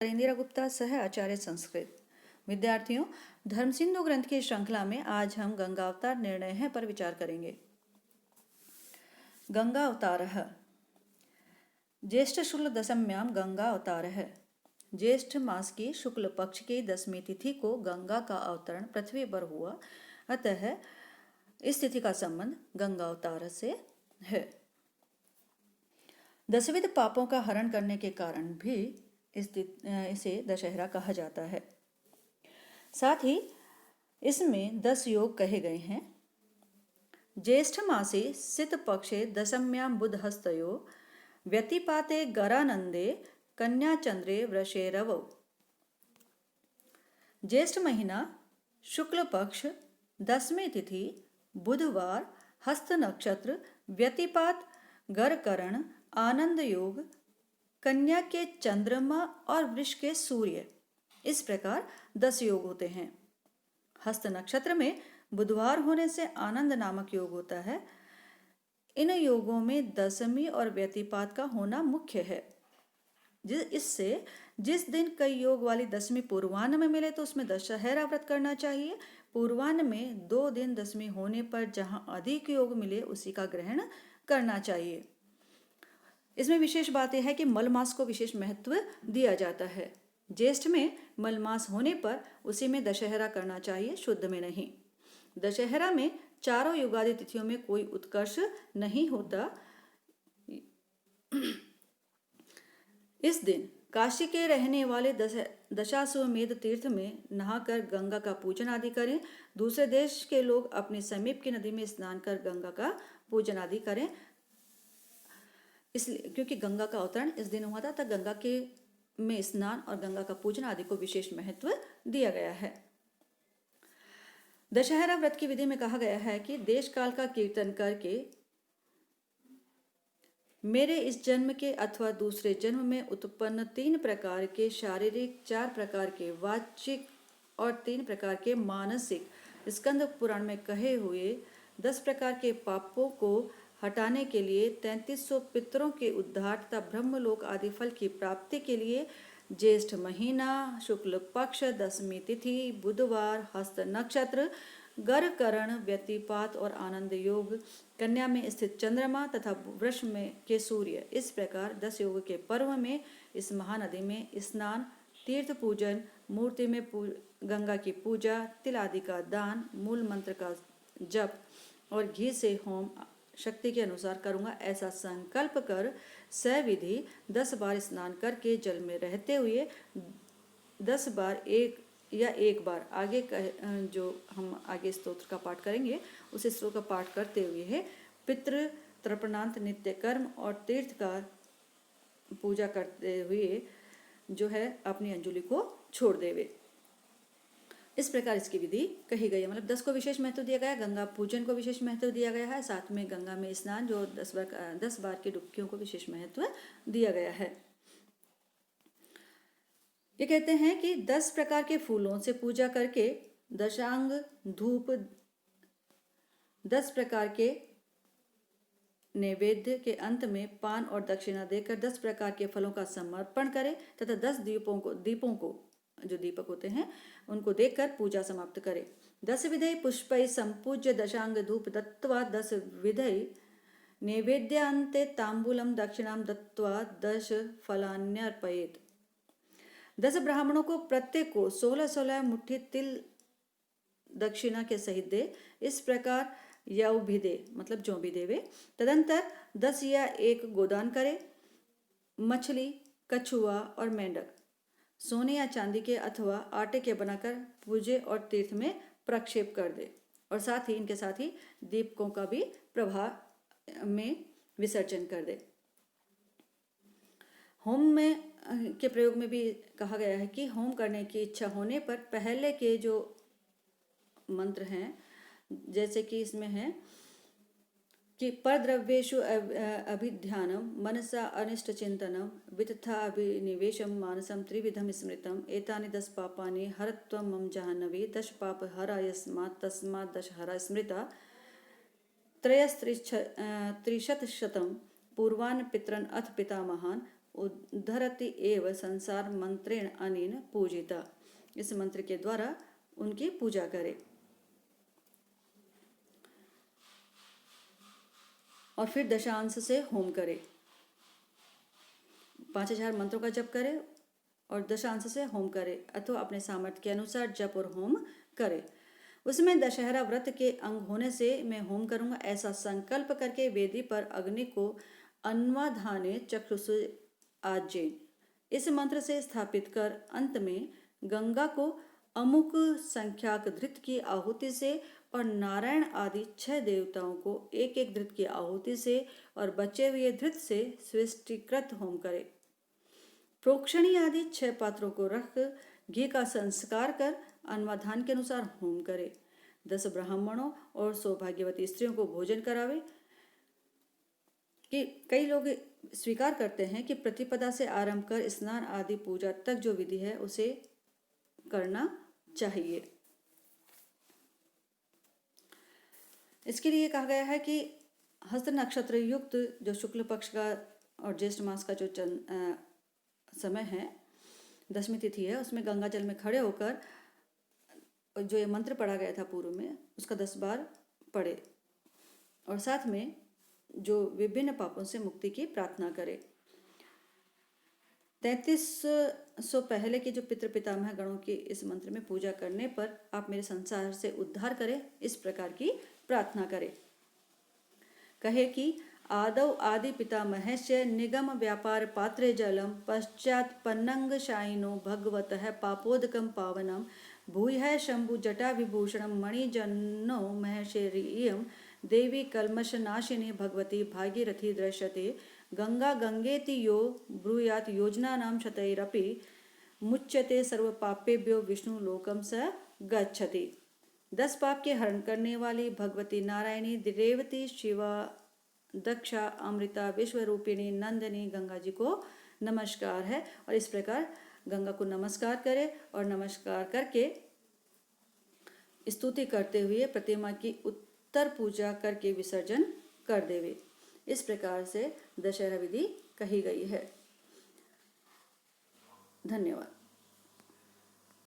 इंदिरा गुप्ता सह आचार्य संस्कृत। विद्यार्थियों, धर्म सिंधु ग्रंथ की श्रृंखला में आज हम गंगा अवतार निर्णय है पर विचार करेंगे। गंगा अवतारः ज्येष्ठ शुक्ल दशम्याम गंगा अवतारः। ज्येष्ठ मास की शुक्ल पक्ष की 10वीं तिथि को गंगा का अवतरण पृथ्वी पर हुआ, अतः इस तिथि का संबंध गंगा अवतार से है। दशविध पापों का हरण करने के कारण भी इसे दशहरा कहा जाता है। साथ ही इसमें 10 योग कहे गए हैं। ज्येष्ठ मासे सित पक्षे दशम्याम बुध हस्तयो व्यतिपाते गरानंदे कन्या चंद्रे वृषे रवौ। ज्येष्ठ महीना शुक्ल पक्ष 10वीं तिथि बुधवार हस्त नक्षत्र व्यतिपात गरकरण आनंद योग कन्या के चंद्रमा और वृष के सूर्य, इस प्रकार 10 योग होते हैं। हस्त नक्षत्र में बुधवार होने से आनंद नामक योग होता है। इन योगों में दशमी और व्यतिपात का होना मुख्य है। इससे जिस दिन कई योग वाली दशमी पूर्वाह्न में मिले तो उसमें दशहरा व्रत करना चाहिए। पूर्वाह्न में 2 दिन दशमी होने पर जहां अधिक योग मिले उसी का ग्रहण करना चाहिए। इसमें विशेष बात यह है कि मल मास को विशेष महत्व दिया जाता है। ज्येष्ठ में मल मास होने पर उसी में दशहरा करना चाहिए, शुद्ध में नहीं। दशहरा में चारों युगादि तिथियों में कोई उत्कर्ष नहीं होता। इस दिन काशी के रहने वाले दशाश्वमेध तीर्थ में नहाकर गंगा का पूजन आदि करें। दूसरे देश के लोग अपने समीप की नदी में स्नान कर गंगा का पूजन आदि करें। इसलिए क्योंकि गंगा का अवतरण इस दिन हुआ था, तब गंगा के में स्नान और गंगा का पूजन आदि को विशेष महत्व दिया गया है। दशहरा व्रत की विधि में कहा गया है कि देश काल का कीर्तन करके मेरे इस जन्म के अथवा दूसरे जन्म में उत्पन्न 3 प्रकार के शारीरिक, 4 प्रकार के वाचिक और 3 प्रकार के मानसिक स्कंद पुराण में कहे हुए 10 प्रकार के पापों को हटाने के लिए 3300 पितरों के उद्धार तथा ब्रह्मलोक आदि फल की प्राप्ति के लिए ज्येष्ठ महीना शुक्ल पक्ष 10वीं तिथि बुधवार हस्त नक्षत्र गरकरण व्यतिपात और आनंद योग कन्या में स्थित चंद्रमा तथा वृष में के सूर्य, इस प्रकार 10 योग के पर्व में इस महानदी में स्नान, तीर्थ पूजन, मूर्ति में गंगा की पूजा, तिल आदि का दान, मूल मंत्र का जप और घी से होम शक्ति के अनुसार करूँगा, ऐसा संकल्प कर सविधि 10 बार स्नान करके जल में रहते हुए 10 बार एक बार आगे जो हम आगे स्तोत्र का पाठ करेंगे उस स्तोत्र का पाठ करते हुए है पितृ तर्पणांत नित्य कर्म और तीर्थ का पूजा करते हुए जो है अपनी अंजलि को छोड़ देवे। इस प्रकार इसकी विधि कही गई है। मतलब 10 को विशेष महत्व दिया गया है, गंगा पूजन को विशेष महत्व दिया गया है, साथ में गंगा में स्नान जो 10 बार की डुबकियों को विशेष महत्व दिया गया है। ये कहते हैं कि 10 प्रकार के फूलों से पूजा करके दशांग धूप 10 प्रकार के नैवेद्य के अंत में पान और दक्षिणा देकर 10 प्रकार के फलों का समर्पण करें तथा 10 दीपों को जो दीपक होते हैं उनको देखकर पूजा समाप्त करें। 10 विधि पुष्पै संपूज्य दशांग धूप दत्त्वा 10 विधि नैवेद्यांते तांबूलम दक्षिणाम दत्त्वा 10 फलान्यर्पयेत। 10 ब्राह्मणों को प्रत्येक को 16-16 मुट्ठी तिल दक्षिणा के सहित दे। इस प्रकार यव भी दे, मतलब जो भी देवे। तदंतर 10 या 1 गोदान करे। मछली, कछुआ और मेंढक सोने या चांदी के अथवा आटे के बनाकर पूजे और तीर्थ में प्रक्षेप कर दे और साथ ही इनके साथ ही दीपकों का भी प्रभा में विसर्जन कर दे। होम में के प्रयोग में भी कहा गया है कि होम करने की इच्छा होने पर पहले के जो मंत्र हैं, जैसे कि इसमें है कि परद्रव्येषु अभिध्यानम मनसा अनिष्ट चिंतनम वितथा अभिनिवेशम मानसम त्रिविधम स्मृतम एतानि 10 पापानि हरत्वं मम जाह्नवी 10 पाप हरा यस्मात् तस्मात् 10 हरा स्मृता त्रयस्त्रिशतशतं पूर्वान् पितरन् अथ पितामहान् उद्धरति एव संसार मंत्रेण अनेन पूजिता। इस मंत्र के द्वारा उनकी पूजा करे। और फिर दशांश से होम करे। 5000 मंत्रों का जप करे और दशांश से होम करे अथवा अपने सामर्थ्य के अनुसार जप और होम करे। उसमें दशहरा व्रत के अंग होने से मैं होम करूंगा ऐसा संकल्प करके वेदी पर अग्नि को अन्वाधाने चक्षुषे आज्ये इस मंत्र से स्थापित कर अंत में गंगा को अमुक संख्याक धृत की आहुति से और नारायण आदि 6 देवताओं को एक एक धृत की आहुति से और बचे हुए धृत से स्विष्टीकृत होम करे। प्रोक्षणी आदि 6 पात्रों को रख घी का संस्कार कर अन्वाधान के अनुसार होम करे। 10 ब्राह्मणों और सौभाग्यवती स्त्रियों को भोजन करावे। कि कई लोग स्वीकार करते हैं कि प्रतिपदा से आरंभ कर स्नान आदि पूजा तक जो विधि है उसे करना चाहिए। इसके लिए कहा गया है कि हस्त नक्षत्र युक्त जो शुक्ल पक्ष का और ज्येष्ठ मास का जो समय है, दशमी तिथि है, उसमें गंगा जल में खड़े होकर जो ये मंत्र पढ़ा गया था पूर्व में उसका 10 बार पढ़े और साथ में जो विभिन्न पापों से मुक्ति की प्रार्थना करे। 3300 पहले के जो पितृ पितामह गणों की इस मंत्र में पूजा करने पर आप मेरे संसार से उद्धार करें, इस प्रकार की प्रार्थना करें। कहे कि आदौ आदि पितामहस्य निगम व्यापार पात्रे जलम पश्चात पन्नंग शायिनो भगवतः पापोदकम पावनम भूयः शंभु जटा विभूषणम मणिजन्नो महर्षिरियं देवी कल्मषनाशिनी भगवती भागीरथी दृश्यते गंगा गंगेति यो ब्रूयात योजनानां शतैरपि मुच्यते सर्व पापेभ्यो विष्णु लोकम स गच्छति। 10 पाप के हरण करने वाली भगवती नारायणी रेवती शिवा दक्षा अमृता विश्वरूपिणी नंदिनी गंगा जी को नमस्कार है। और इस प्रकार गंगा को नमस्कार करे और नमस्कार करके स्तुति करते हुए प्रतिमा की उत्तर पूजा करके विसर्जन कर देवे। इस प्रकार से दशहरा विधि कही गई है। धन्यवाद।